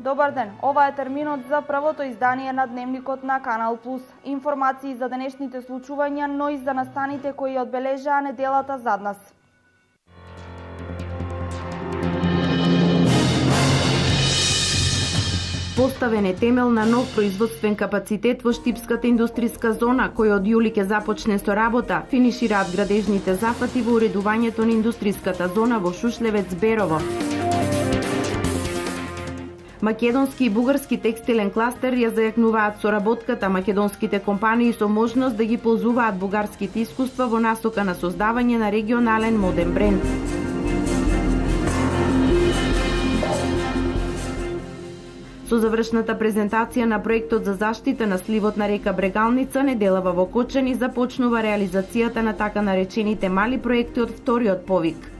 Добар ден, ова е терминот за првото издание на Дневникот на Канал Плюс. Информации за денешните случувања, но и за настаните кои одбележаа неделата зад нас. Поставен е темел на нов производствен капацитет во Штипската индустријска зона, кој од јули ќе започне со работа. Финишираат градежните зафати во уредувањето на индустријската зона во Шушлевец Берово. Македонски и бугарски текстилен кластер ја зајакнуваат соработката. Македонските компании со можност да ги ползуваат бугарските искуства во насока на создавање на регионален моден бренд. Со завршната презентација на проектот за заштита на сливот на река Брегалница, неделава во Кочани започнува реализацијата на така наречените мали проекти од вториот повик.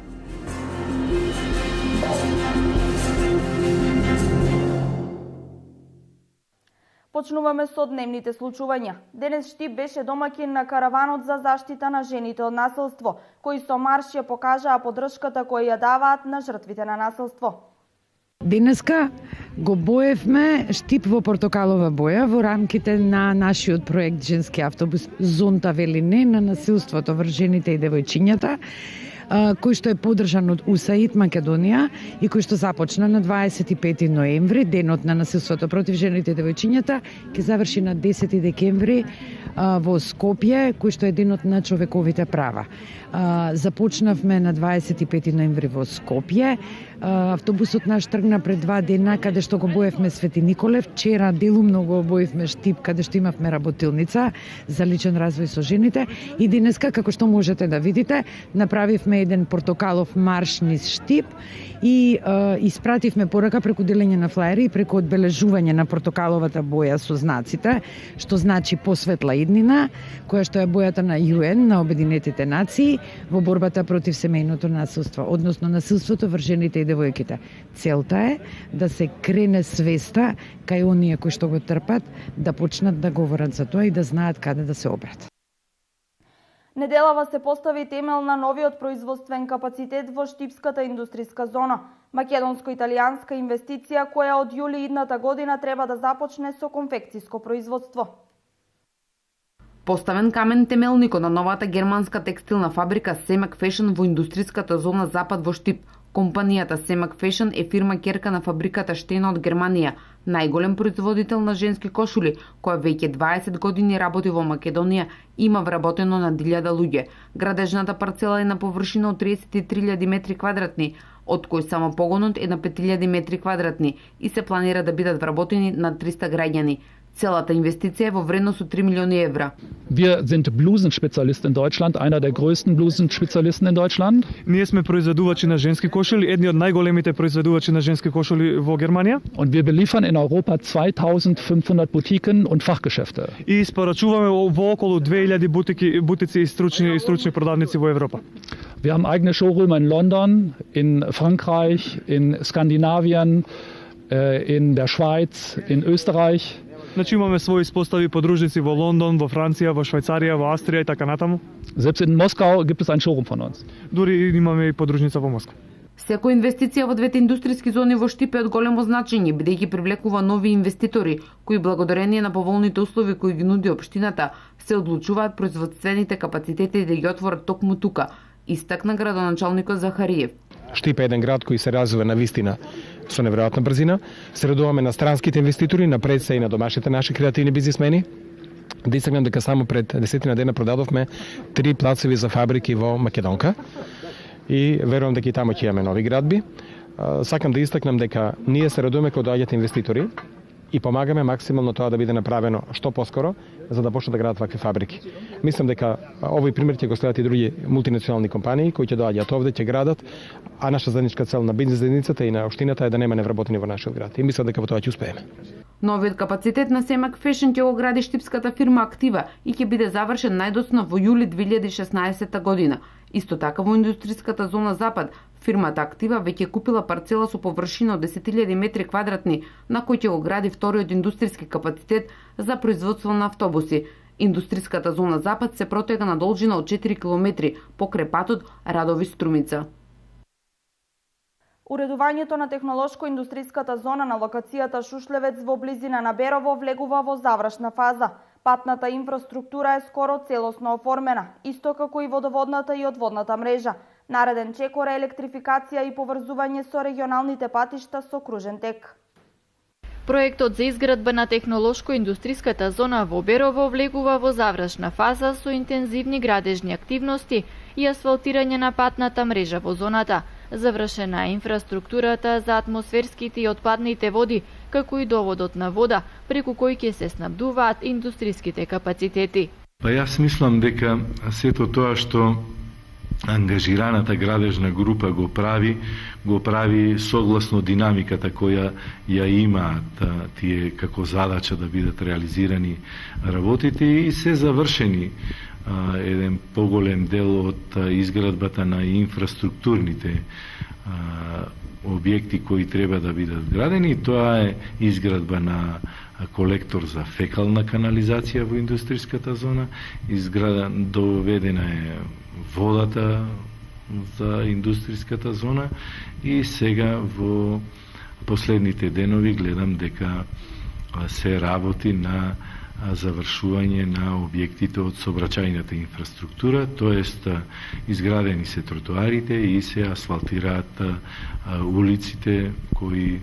Почнуваме со дневните случувања. Денес Штип беше домаќин на караванот за заштита на жените од насилство, кои со марш ја покажаа поддршката која ја даваат на жртвите на насилство. Денеска го боевме Штип во портокалова боја во рамките на нашиот проект Женски автобус Зонта вели не на насилството врз жените и девојчињата, кој што е поддржан од УСАИД Македонија и кој што започна на 25 ноември, денот на насилството против жените и девојчињата, ќе заврши на 10 декември во Скопје, кој што е денот на човековите права. Започнавме на 25 ноември во Скопје. Автобусот наш тргна пред 2 дена каде што го боевме Свети Николев. Вчера делумно го боевме Штип каде што имавме работилница за личен развој со жените и денеска, како што можете да видите, направивме еден портокалов марш низ Штип и испративме порака преку делење на флаери и преку одбележување на портокаловата боја со знаците, што значи посветла иднина, која што е бојата на ЮН, на Обединетите нации, во борбата против семејното насилство, односно насилството врз жените и девојките. Целта е да се крене свеста кај оние кои што го трпат, да почнат да говорат за тоа и да знаат каде да се обрат. Неделава се постави темел на новиот производствен капацитет во Штипската индустријска зона. Македонско-италијанска инвестиција која од јули идната година треба да започне со конфекцијско производство. Поставен камен темелникот на новата германска текстилна фабрика Семак Фешн во индустријската зона Запад во Штип. Компанијата Семак Фешн е фирма ќерка на фабриката Штена од Германија, најголем производител на женски кошули, која веќе 20 години работи во Македонија и има вработено на 1000 луѓе. Градежната парцела е на површина од 33.000 метри квадратни, од кои само погонот е на 5.000 метри квадратни и се планира да бидат вработени на 300 граѓани. Целата инвестиција е во вредност од 3 милиони евра. Wir sind Blusenspezialist in Deutschland, einer der größten Blusenspezialisten in Deutschland. Ние сме произведувачи на женски кошули, едни од најголемите произведувачи на женски кошули во Германија. Und wir beliefern in Europa 2500 Boutiquen und Fachgeschäfte. И испорачуваме во околу 2000 бутици и стручни продавници во Европа. Wir haben eigene Showrooms in London, in Frankreich, in Skandinavien, in der Schweiz, in Österreich. Значи имаме своји испостави подружници во Лондон, во Франција, во Швајцарија, во Австрија и така натаму. Selbst in Moskau gibt es ein Showroom von uns. Дури имаме и подружница во Москва. Секоја инвестиција во двете индустријски зони во Штип е од големо значење, бидејќи привлекува нови инвеститори, кои благодарение на поволните услови кои ги нуди општината, се одлучуваат производствените капацитети да ги отворат токму тука, истакна градоначалникот Захариев. Штип е еден град кој се развива на вистина со неверојатна брзина. Се радуваме на странските инвеститори, напред се и на домашните наши креативни бизнисмени. Да истакнам дека само пред 10 дена продадовме 3 плацеви за фабрики во Македонка и верувам дека и таму ќе имаме нови градби. Сакам да истакнам дека ние се радуваме кога доаѓаат инвеститори и помагаме максимално тоа да биде направено што поскоро, за да почнат да градат вакви фабрики. Мислам дека овој пример ќе го следат и други мултинационални компании кои ќе доаѓаат овде, ќе градат, а наша заедничка цел на бизнес заедницата и на општината е да нема невработени во нашиот град. И мислам дека во тоа ќе успееме. Новиот капацитет на Семак Фешн ќе го гради штипската фирма Актива и ќе биде завршен најдоцна во јули 2016 година. Исто така во индустријската зона Запад, фирмата Актива веќе купила парцела со површина од 10.000 метри квадратни, на кој ќе го гради вториот индустријски капацитет за производство на автобуси. Индустријската зона Запад се протега на должина од 4 километри покрај патот Радови Струмица. Уредувањето на технолошко-индустриската зона на локацијата Шушлевец во близина на Берово влегува во завршна фаза. Патната инфраструктура е скоро целосно оформена, исто како и водоводната и одводната мрежа. Нареден чекор е електрификација и поврзување со регионалните патишта со кружен тек. Проектот за изградба на технолошко-индустриската зона во Берово влегува во завршна фаза со интензивни градежни активности и асфалтирање на патната мрежа во зоната. Завршена е инфраструктурата за атмосферските и отпадните води, како и доводот на вода, преку кој ќе се снабдуваат индустриските капацитети. Па јас мислам дека сето тоа што ангажираната градежна група го прави согласно динамиката која ја имаат тие како задача да бидат реализирани работите и се завршени еден поголем дел од изградбата на инфраструктурните објекти кои треба да бидат градени. Тоа е изградба на колектор за фекална канализација во индустриската зона, доведена е водата за индустриската зона и сега во последните денови гледам дека се работи на завршување на објектите од сообраќајната инфраструктура, тоест изградени се тротоарите и се асфалтираат улиците кои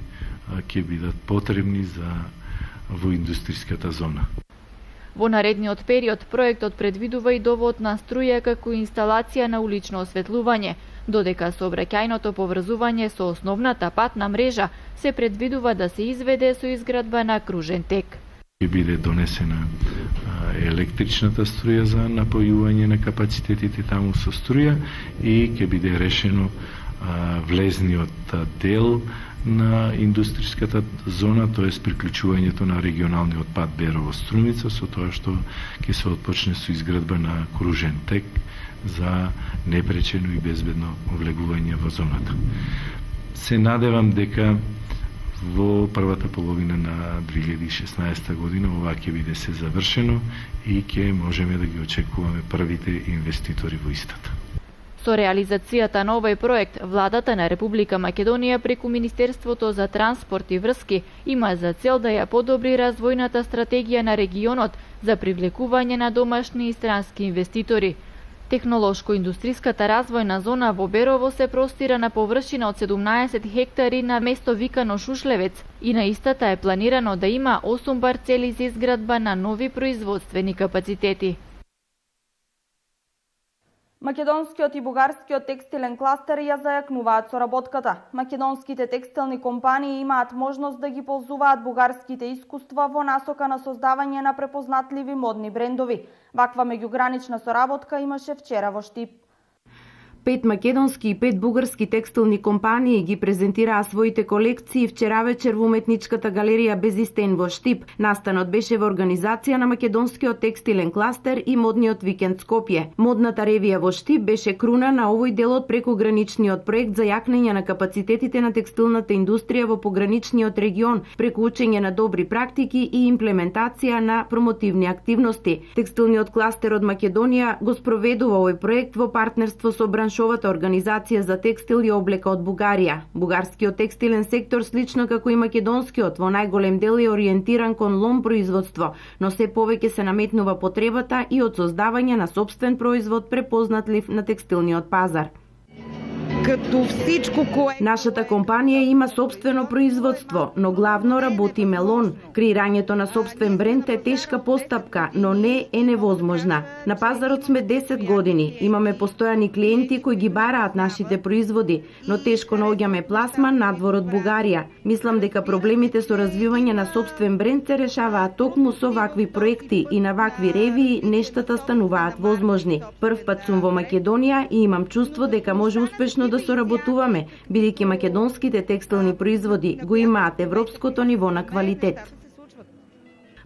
ќе бидат потребни во индустриската зона. Во наредниот период проектот предвидува и довод на струја како инсталација на улично осветлување, додека сообраќајното поврзување со основната патна мрежа се предвидува да се изведе со изградба на кружен тек. Ќе биде донесена електричната струја за напојување на капацитетите таму со струја и ќе биде решено влезниот дел на индустриската зона, тоест приклучувањето на регионалниот пат Берово-Струмица, со тоа што ќе се отпочне со изградба на кружен тек за непречено и безбедно влегување во зоната. Се надевам дека во првата половина на 2016 година ова ќе биде се завршено и ќе можеме да ги очекуваме првите инвеститори во истата. Со реализацијата на овој проект, владата на Република Македонија преку Министерството за транспорт и врски има за цел да ја подобри развојната стратегија на регионот за привлекување на домашни и странски инвеститори. Технолошко-индустриската развојна зона во Берово се простира на површина од 17 хектари на место викано Шушлевец и на истата е планирано да има 8 парцели за изградба на нови производствени капацитети. Македонскиот и бугарскиот текстилен кластер ја зајакнуваат соработката. Македонските текстилни компании имаат можност да ги ползуваат бугарските искуства во насока на создавање на препознатливи модни брендови. Ваква меѓугранична соработка имаше вчера во Штип. 5 македонски и 5 бугарски текстилни компании ги презентираа своите колекции вчера вечер во уметничката галерија Безистен во Штип. Настанот беше во организација на Македонскиот текстилен кластер и модниот викенд Скопје. Модната ревија во Штип беше круна на овој дел од прекограничниот проект за јакнење на капацитетите на текстилната индустрија во пограничниот регион, преку учење на добри практики и имплементација на промотивни активности. Текстилниот кластер од Македонија го спроведува овој проект во партнерство со браншовата организација за текстил и облека од Бугарија. Бугарскиот текстилен сектор, слично како и македонскиот, во најголем дел е ориентиран кон лом производство, но се повеќе се наметнува потребата и од создавање на сопствен производ препознатлив на текстилниот пазар. Като всичко кое... Нашата компанија има собствено производство, но главно работи мелон. Креирањето на собствен бренд е тешка постапка, но не е невозможна. На пазарот сме 10 години. Имаме постојани клиенти кои ги бараат нашите производи, но тешко наоѓаме пласман надвор од Бугарија. Мислам дека проблемите со развивање на собствен бренд се решаваат токму со вакви проекти и на вакви ревии нештата стануваат возможни. Прв пат сум во Македонија и имам чувство дека може успешно да соработуваме, бидејќи македонските текстилни производи го имаат европското ниво на квалитет.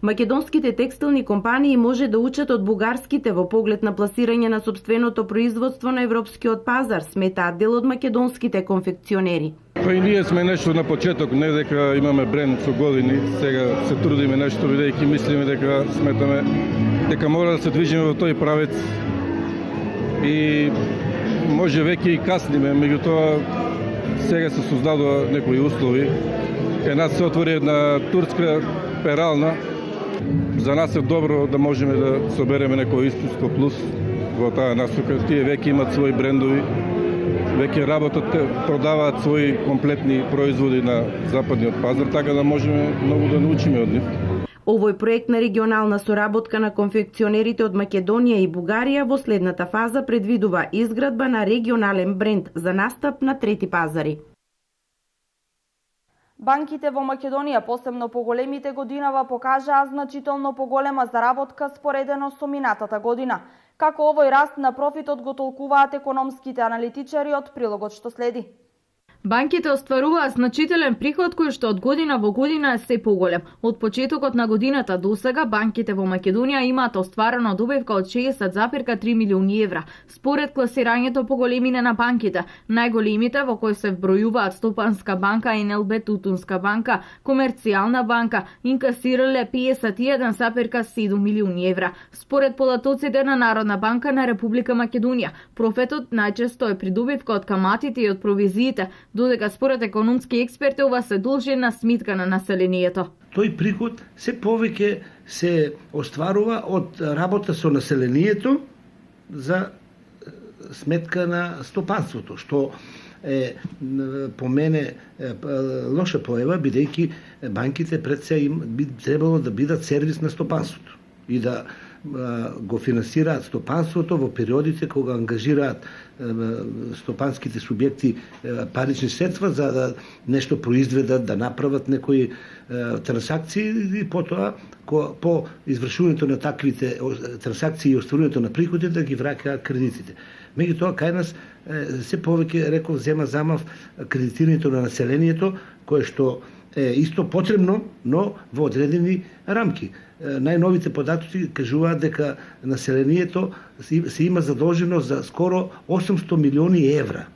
Македонските текстилни компании може да учат од бугарските во поглед на пласирање на сопственото производство на европскиот пазар, сметаат дел од македонските конфекционери. Па и ние сме нешто на почеток, не дека имаме бренд со години, сега се трудиме нешто, бидејќи мислиме дека сметаме дека мора да се движиме во тој правец и може веќе и касниме, меѓутоа сега се создадува некои услови. Една се отвори една турска перална. За нас е добро да можем да събереме некој искусство плюс во таа насока. Тие веќе имат свои брендови, веќе работат, продаваат свои комплетни производи на западниот пазар, така да можеме многу да научиме од нив. Овој проект на регионална соработка на конфекционерите од Македонија и Бугарија во следната фаза предвидува изградба на регионален бренд за настап на трети пазари. Банките во Македонија, посебно поголемите, годинава покажаа значително поголема заработка споредено со минатата година. Како овој раст на профитот го толкуваат економските аналитичари од прилогот што следи. Банките остваруваат значителен приход кој што од година во година е се поголем. Од почетокот на годината до сега банките во Македонија имаат остварено добивка од 60,3 милиони евра. Според класирањето по големина на банките, најголемите во кои се вбројуваат Стопанска банка, НЛБ, Тутунска банка, Комерцијална банка, инкасирале 51,7 милиони евра. Според податоците на Народна банка на Република Македонија, профитот најчесто е придобивка од каматите и од провизиите, додека според економски експерти ова се должи на сметка на населението. Тој приход се повеќе се остварува од работа со населението за сметка на стопанството, што е по мене лоша појава, бидејќи банките пред се им би требало да бидат сервис на стопанството и да го финансираат стопанството во периодите кога ангажираат стопанските субјекти парични средства за да нешто произведат, да направат некои трансакции и потоа по извршувањето на таквите трансакции и остварувањето на приходите да ги враќаат кредитите. Меѓутоа кај нас се повеќе, реков, зема замав кредитирањето на населението, кое што е исто потребно, но во одредени рамки. Најновите податоци кажуваат дека населението се има задолженост за скоро 800 милиони евра.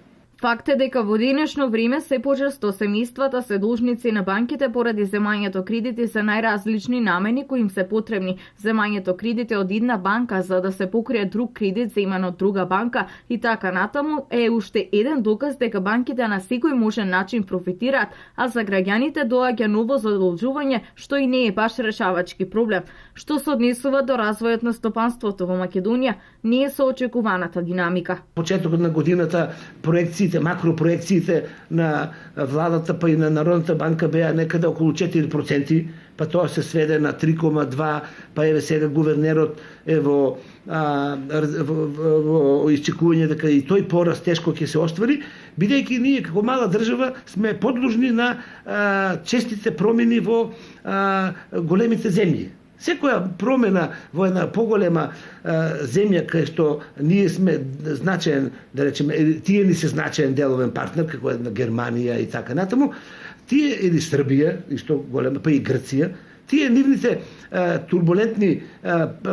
Факт е дека во денешно време се почесто семејствата се должници на банките поради земањето кредити за најразлични намени кои им се потребни. Земањето кредити од една банка за да се покрие друг кредит земан од друга банка и така натаму е уште еден доказ дека банките на секој можен начин профитираат, а за граѓаните доаѓа ново задолжување што и не е баш решавачки проблем. Што се однесува до развојот на стопанството во Македонија, не е со очекуваната динамика. Почетокот на годината проекциите, макропроекциите на владата па и на Народната банка беа некаде околу 4%, па тоа се сведе на 3,2%, па еве сега гувернерот е во исчекување дека и тој пораст тешко ќе се оствари, бидејќи ние како мала држава сме подложни на честите промени во големите земји. Секоја промена во една поголема земја кај што ние сме значаен, да речеме, тие ни се значаен деловен партнер, како една Германија и така натаму, тие или Србија, исто голема, па и Грција, тие нивните турбулентни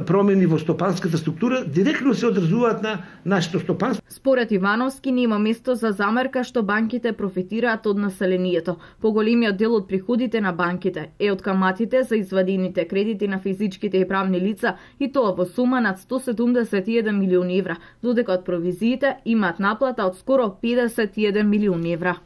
промени во стопанската структура директно се одразуваат на нашето стопанство. Според Ивановски нема место за замерка што банките профитираат од населението. Поголемиот дел од приходите на банките е од каматите за извадените кредити на физичките и правни лица и тоа во сума над 171 милиони евра, додека од провизиите имаат наплата од скоро 51 милиони евра.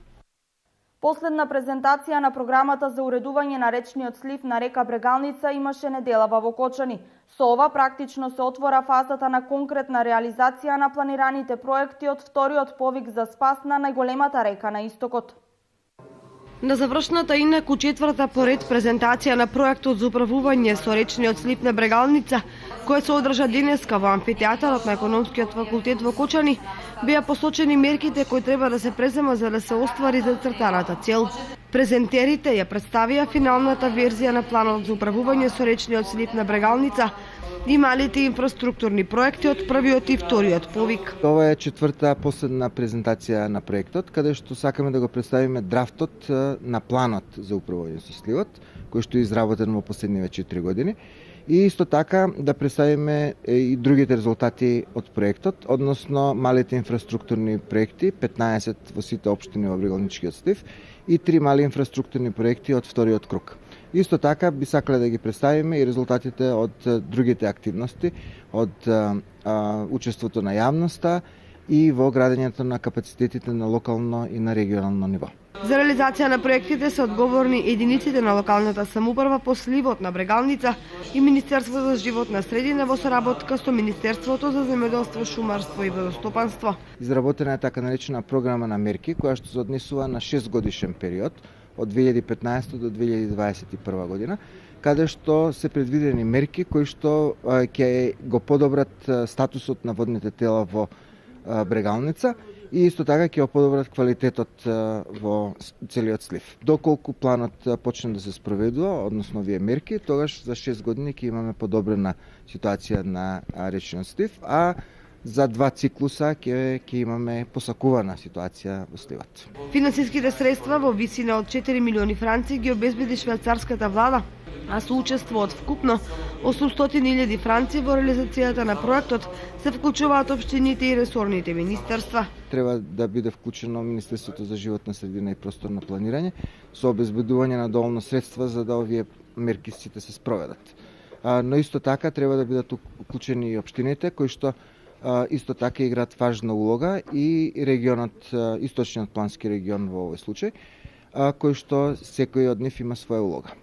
Последна презентација на програмата за уредување на речниот слив на река Брегалница имаше неделава во Кочани. Со ова практично се отвора фазата на конкретна реализација на планираните проекти од вториот повик за спас на најголемата река на истокот. На завршната инаку четврта поред презентација на проектот за управување со речниот слив на Брегалница, која се одржа денеска во амфитеатарот на Економскиот факултет во Кочани, беа посочени мерките кои треба да се презема за да се оствари зацртаната цел. Презентерите ја представија финалната верзија на планот за управување со речниот слив на Брегалница и малите инфраструктурни проекти од првиот и вториот повик. Ова е четврта последна презентација на проектот, каде што сакаме да го представиме драфтот на планот за управување со сливот, кој што е изработен во последниве 4 години. И исто така да представиме и другите резултати од проектот, односно малите инфраструктурни проекти, 15 во сите општини во Брегалничкиот слив и 3 мали инфраструктурни проекти од вториот круг. Исто така би сакале да ги представиме и резултатите од другите активности, од учеството на јавноста и во градењето на капацитетите на локално и на регионално ниво. За реализација на проектите се одговорни единиците на локалната самоуправа по сливот на Брегалница и Министерството за животна средина во соработка со Министерството за земјоделство, шумарство и водостопанство. Изработена е така наречена програма на мерки, која што се однесува на 6 годишен период од 2015 до 2021 година, каде што се предвидени мерки кои што ќе го подобрат статусот на водните тела во Брегалница и исто така ќе подобрат квалитетот во целиот слив. Доколку планот почне да се спроведува, односно овие мерки, тогаш за 6 години ќе имаме подобрена ситуација на речниот слив, а за 2 циклуса ќе имаме посакувана ситуација во сливот. Финансиските средства во висина од 4 милиони франци ги обезбеди швајцарската влада, а со учество од вкупно 800.000 франци во реализацијата на проектот се вклучуваат општините и ресорните министерства. Треба да биде вклучено Министерството за животна средина и просторно планирање со обезбедување на доволно средства за да овие мерки се спроведат. Но исто така треба да бидат вклучени и општините кои што исто така играат важна улога и регионот, источниот плански регион во овој случај, кој што секој од нив има своја улога.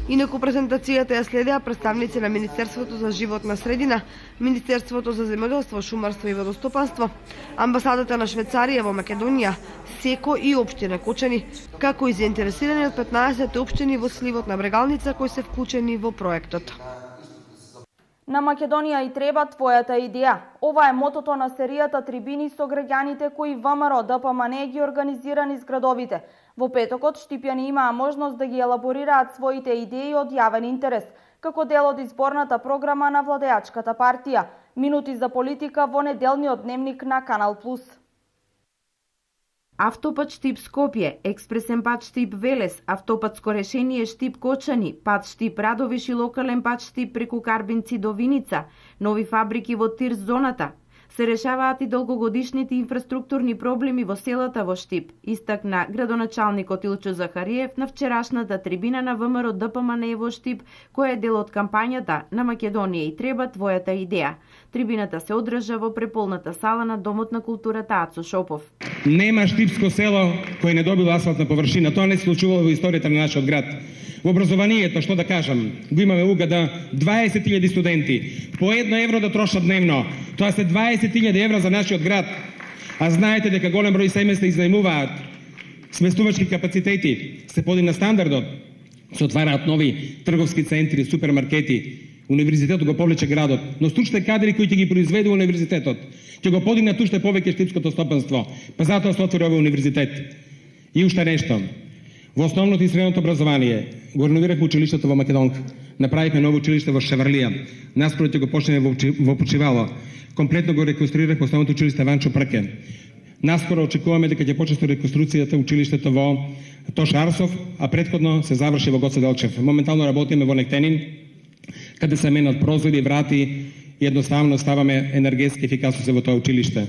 Инаку презентацијата ја следеа представници на Министерството за животна средина, Министерството за земјоделство, шумарство и водостопанство, амбасадата на Швајцарија во Македонија, СЕКО и општина Кочани, како и заинтересирани од 15 општини во сливот на Брегалница кои се вклучени во проектот. На Македонија и треба твојата идеја. Ова е мотото на серијата трибини со граѓаните кои ВМРО ДПМН ги организира низ градовите. Во петокот штипјани имаа можност да ги елаборираат своите идеи од јавен интерес, како дел од изборната програма на владеачката партија. Минути за политика во неделниот дневник на Канал Плюс. Автопат Штип Скопје, експресен пат Штип Велес, автопатско решение Штип Кочани, пат Штип Радовиш и локален пат Штип преку Карбинци до Виница, нови фабрики во Тирс зоната. Се решаваат и долгогодишните инфраструктурни проблеми во селата во Штип, истакна градоначалникот Илчо Захариев на вчерашната трибина на ВМРО ДПМН во Штип, која е дел од кампањата на Македонија и треба твојата идеја. Трибината се одржа во преполната сала на Домот на културата Ацо Шопов. Нема штипско село кое не добило асфалтна површина. Тоа не се случувало во историјата на нашиот град. Во образованието, што да кажам, го имаме угада 20.000 студенти, по €1 да трошат дневно. Тоа се 20.000 евра за нашиот град. А знаете дека голем број семејства изнајмуваат сместувачки капацитети, се подигна стандардот, се отвараат нови трговски центри, супермаркети. Универзитетот го повлече градот, но стручните кадри кои ќе ги произведе универзитетот, ќе го подигнат уште повеќе штипското стопанство. Па затоа се отвори овој универзитет. И уште нешто. Во основното и средното образование го реновирахме училиштето во Македонка. Направивме ново училиште во Шеварлија. Наскоро ќе го почнеме во Почивало. Комплетно го реконструирахме основното училиште Ванчо Прке. Наскоро очекуваме дека ќе почне реконструкцијата училиштето во Тоша Арсов, а претходно се заврши во Гоце Делчев. Моментално работиме во Нектенин, каде се менат прозори, врати и едноставно ставаме енергетски ефикасни во тоа училиште.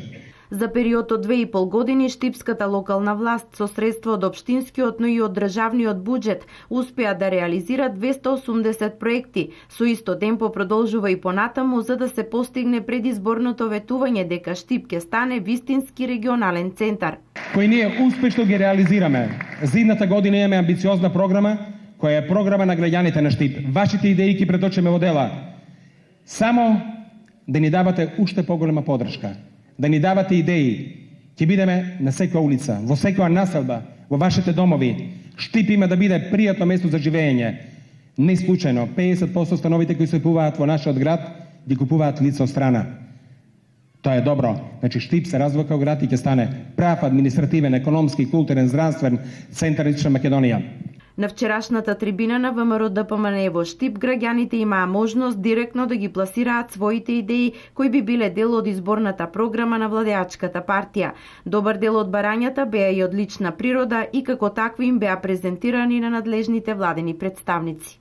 За период од 2,5 години штипската локална власт со средства од општинскиот, но и од државниот буџет успеа да реализира 280 проекти. Со исто темпо продолжува и понатаму за да се постигне предизборното ветување дека Штип ќе стане вистински регионален центар. Кои ние успешно ги реализираме. За идната година имаме амбициозна програма, која е програма на граѓаните на Штип. Вашите идеи ќе преточиме во дела. Само да ни давате уште поголема поддршка. Да ни давате идеи. Ќе бидеме на секоја улица, во секоја населба, во вашите домови. Штип има да биде пријатно место за живење. Не случајно, 50% становите кои се купуваат во нашиот град, ги купуваат лица од страна. Тоа е добро. Значи Штип се развива како град и ќе стане прав административен, економски, културен, здравствен центар на Ична Македонија. На вчерашната трибина на ВМРО ДПМН во Штип, граѓаните имаа можност директно да ги пласираат своите идеи кои би биле дел од изборната програма на владеачката партија. Добар дел од барањата беа и од лична природа и како такви им беа презентирани на надлежните владени представници.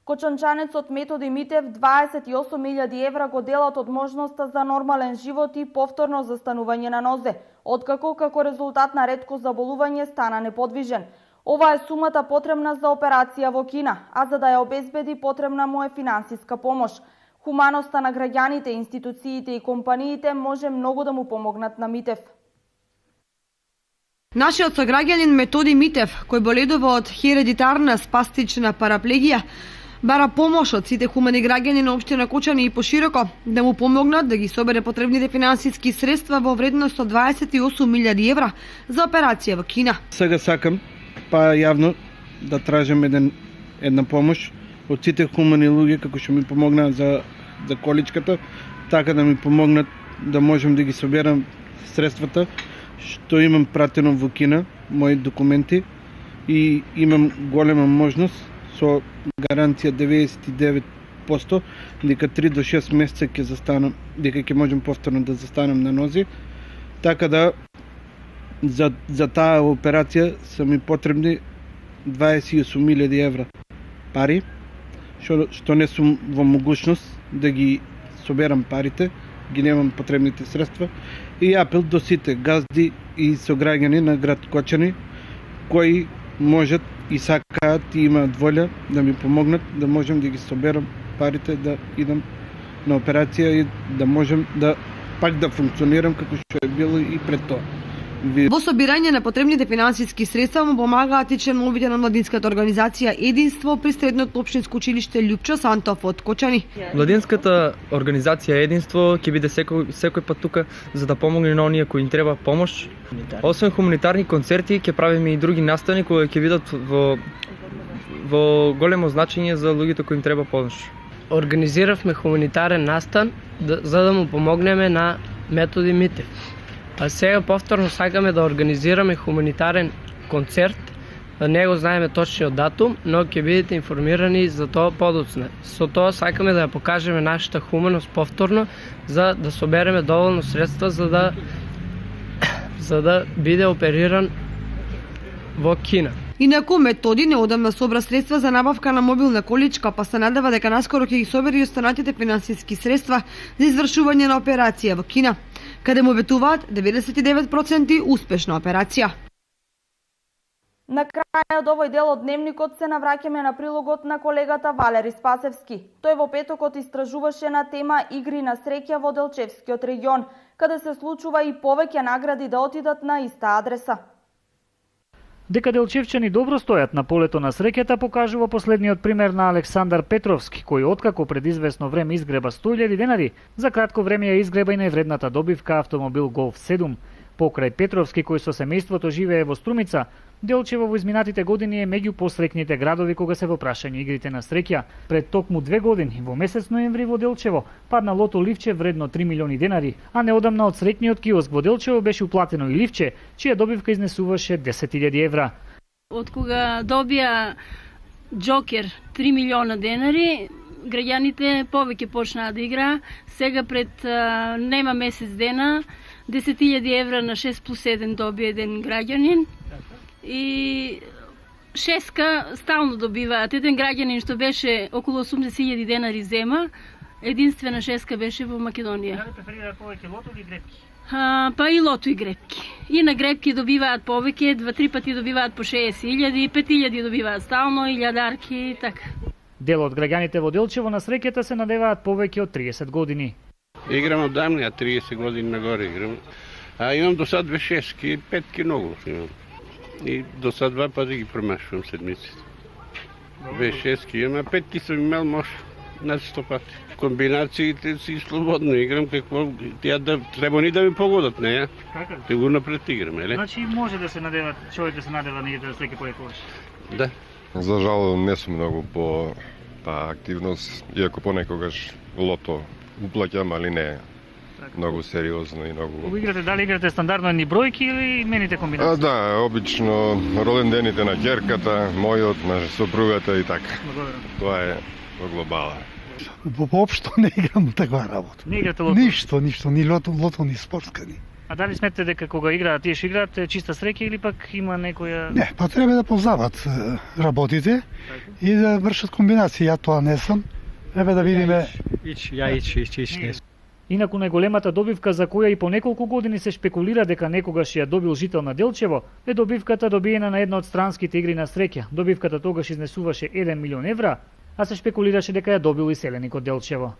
Кочанчанецот Методи Митев 28.000 евра го делат од можноста за нормален живот и повторно застанување на нозе, откако како резултат на ретко заболување стана неподвижен. Ова е сумата потребна за операција во Кина, а за да ја обезбеди потребна му е финансиска помош. Хуманоста на граѓаните, институциите и компаниите може многу да му помогнат на Митев. Нашиот сограѓанин Методи Митев, кој боледува од хередитарна спастична параплегија, бара помош од сите хумани граѓани на општина Кочани и пошироко да му помогнат да ги собере потребните финансиски средства во вредност од 28.000 евра за операција во Кина. Сега сакам па јавно да тражам една помош од сите хумани луѓе како што ми помогнаа за количката, така да ми помогнат да можам да ги соберам средствата што имам пратено во Кина, мои документи, и имам голема можност со гаранција 99% дека 3 до 6 месеца ќе застанам, дека ќе можам повторно да застанам на нози. Така да за таа операција се ми потребни 28.000 евра пари, што не сум во могушност да ги соберам парите, ги немам потребните средства, и апел до сите газди и сограѓани на град Кочани кои можат и сакаат и имаат волја да ми помогнат да можем да ги соберам парите, да идам на операција и да можем да пак да функционирам како што е било и пред тоа. Во собирање на потребните финансиски средства му помагаат и членовите на младинската организација Единство при Средното општинско училиште Љупчо Сантов од Кочани. Младинската организација Единство ќе биде секој пат тука за да помогне на оние кои им треба помош. Освен хуманитарни концерти, ќе правиме и други настани кои ќе бидат во големо значење за луѓето кои им треба помош. Организиравме хуманитарен настан за да му помогнеме на Методи Митев. А сега повторно сакаме да организираме хуманитарен концерт. Не го знаеме точниот датум, но ќе бидете информирани за тоа подоцна. Со тоа сакаме да ја покажеме нашата хуманост повторно, за да собереме доволно средства за да биде опериран во Кина. Инаку Методи неодамна собра средства за набавка на мобилна количка, па се надева дека наскоро ќе ги собери останатите финансиски средства за извршување на операција во Кина, каде му ветуваат 99% успешна операција. На крај од овој дел од дневникот се навраќаме на прилогот на колегата Валери Спасевски. Тој во петокот истражуваше на тема игри на среќа во Делчевскиот регион, каде се случува и повеќе награди да отидат на иста адреса. Дека делчевчани добро стојат на полето на среќата покажува последниот пример на Александар Петровски, кој откако пред известно време изгреба 100.000 денари, за кратко време ја изгреба и највредната добивка автомобил Голф 7. Покрај Петровски, кој со семејството живее во Струмица, Делчево во изминатите години е меѓу посрекните градови кога се во прашање игрите на среќа. Пред токму 2 години, во месец ноември во Делчево, падна лото ливче вредно 3 милиони денари, а неодамна од среќниот киоск во Делчево беше уплатено и ливче, чија добивка изнесуваше 10.000 евра. Од кога добија Джокер 3 милиона денари, граѓаните повеќе почнаа да игра. Сега пред нема месец дена 10.000 евра на 6+1 добија еден граѓанин. И шеска стално добиваат. Еден граѓанин што беше околу 80.000 денари зема, единствена шеска беше во Македонија. Дали преферираат повеќе лото или грепки? Па и лото и грепки. И на грепки добиваат повеќе, 2-3 пати добиваат по 60.000, 5.000 добиваат стално, 1000-арки и така. Дел од граѓаните во Делчево на среќата се надеваат повеќе од 30 години. Играм од давнија, 30 години нагоре играм. Имам до сад 2 шески, 5 многу имам. И до сад 2 пати ги промашувам седмиците. 2 шески имам, а 5 сум имал може на 100 пати. Комбинациите си слободно играм, какво тя треба ни да ми погодат, не ја? Така? Те го напред играм, еле? Значи може да се надеват, човек да се надева на игрите на среќа поекогаш. Да. За жал не сум многу по таа активност, иако понекогаш лото уплаќам, али не многу сериозно и многу. Играте, дали играте стандардно едни бројки или мените комбинации? Да, обично ролендените на ќерката, мојот, на сопругата и така. Тоа е во глобала. Воопшто не играм таква работа. Не играте лото? Ништо, ни лото, ни спортска ни. А дали сметате дека кога играат, тие што играат чиста среќа или пак има некоја... Не, па треба да познават работите и да вршат комбинации. Ја тоа не сум. Еве да видиме... Ич. Инаку најголемата добивка за која и по неколку години се шпекулира дека некогаш ја добил жител на Делчево, е добивката добиена на една од странските игри на среќа. Добивката тогаш изнесуваше 1 милион евра, а се шпекулираше дека ја добил и селеник од Делчево.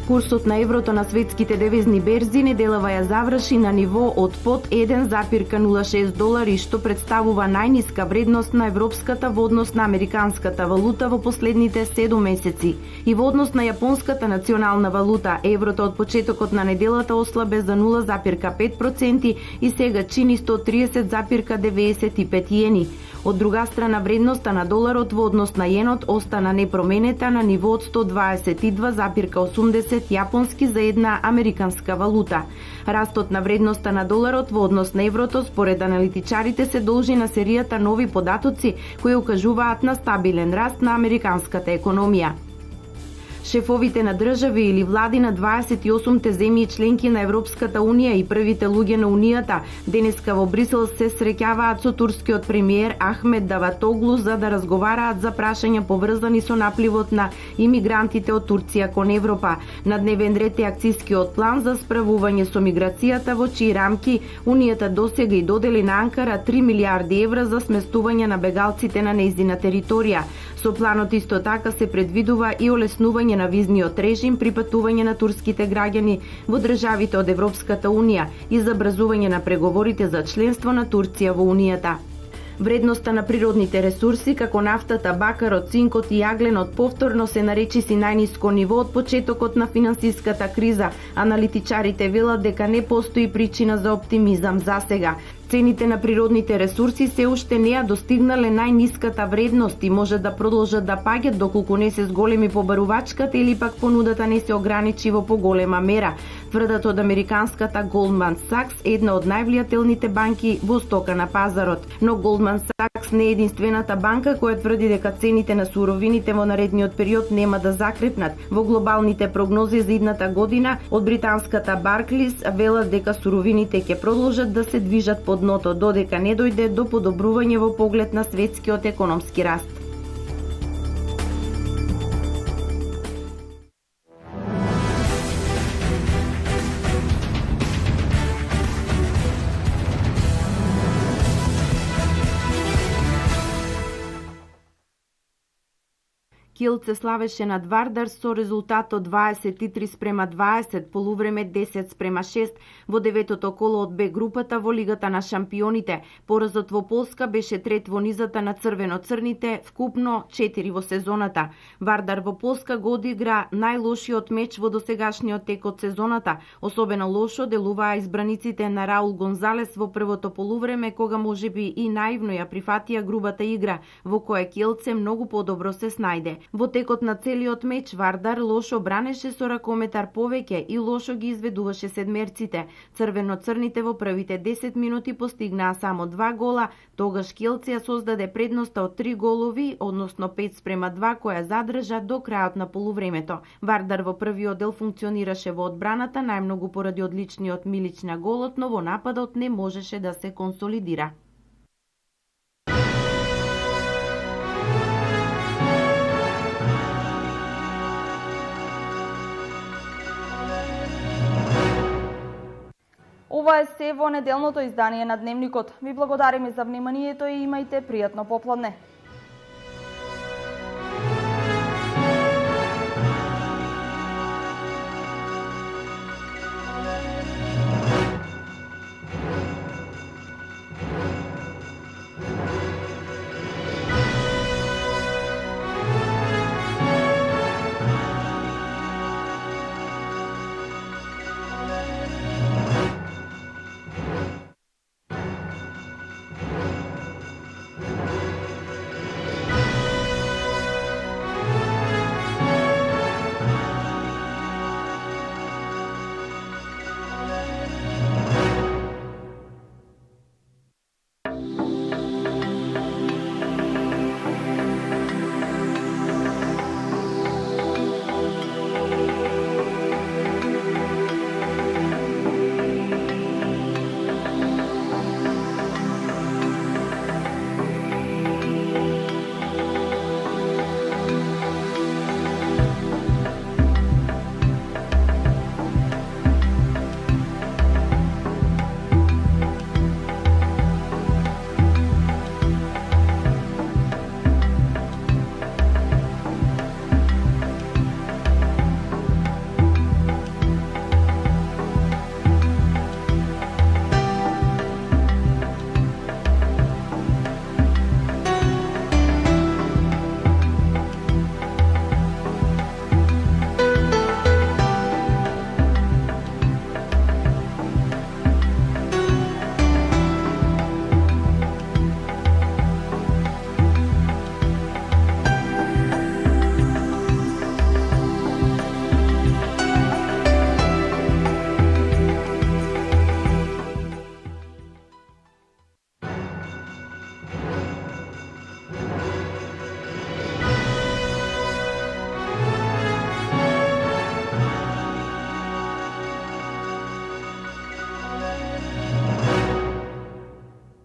Курсот на еврото на светските девизни берзи неделава ја заврши на ниво од под 1,06 долари, што представува најниска вредност на европската во однос на американската валута во последните 7 месеци. И во однос на јапонската национална валута, еврото од почетокот на неделата ослабе за 0,5% и сега чини 130,95 јени. Од друга страна, вредноста на доларот во однос на јенот остана непроменета на ниво од 122,80 јапонски за една американска валута. Растот на вредноста на доларот во однос на еврото според аналитичарите се должи на серијата нови податоци кои укажуваат на стабилен раст на американската економија. Шефовите на држави или влади на 28-те земји членки на Европската Унија и првите луѓе на Унијата денеска во Брисел се среќаваат со турскиот премиер Ахмед Даватоглу за да разговараат за прашања поврзани со напливот на имигрантите од Турција кон Европа. На дневен ред е акцијскиот план за справување со миграцијата во чии рамки Унијата досега и додели на Анкара 3 милиарди евра за сместување на бегалците на нејзина територија. Со планот исто така се предвидува и олеснување на визниот режим при патување на турските граѓани во државите од Европската Унија и забрзување на преговорите за членство на Турција во Унијата. Вредноста на природните ресурси, како нафтата, бакарот, цинкот и јагленот, повторно се наречиси најниско ниво од почетокот на финансиската криза. Аналитичарите велат дека не постои причина за оптимизам засега. Цените на природните ресурси се уште не ја достигнале најниската вредност и може да продолжат да паѓат доколку не се зголеми побарувачката или пак понудата не се ограничи во поголема мера. Тврдат од американската Goldman Sachs, една од највлијателните банки во стока на пазарот. Но Goldman Sachs не е единствената банка која тврди дека цените на суровините во наредниот период нема да закрепнат. Во глобалните прогнози за идната година од британската Barclays велат дека суровините ќе продолжат да се движат под дното додека не дојде до подобрување во поглед на светскиот економски раст. Килце славеше над Вардар со резултатот 23:20, полувреме 10:6 во деветото коло од Б групата во Лигата на шампионите. Поразот во Полска беше трет во низата на црвено-црните, вкупно 4 во сезоната. Вардар во Полска го одигра најлошиот меч во досегашниот тек од сезоната. Особено лошо делуваа избраниците на Раул Гонзалес во првото полувреме, кога можеби и наивно ја прифатија грубата игра, во која Килце многу подобро се снајде. Во текот на целиот меч Вардар лошо бранеше со ракометар повеќе и лошо ги изведуваше седмерците. Црвено-црните во првите 10 минути постигнаа само 2 гола, тогаш Килце ја создаде предноста од 3 голови, односно 5:2 која задржа до крајот на полувремето. Вардар во првиот дел функционираше во одбраната најмногу поради одличниот Милич на голот, но во нападот не можеше да се консолидира. Ова е се во неделното издание на Дневникот. Ви благодариме за вниманието и имајте пријатно попладне.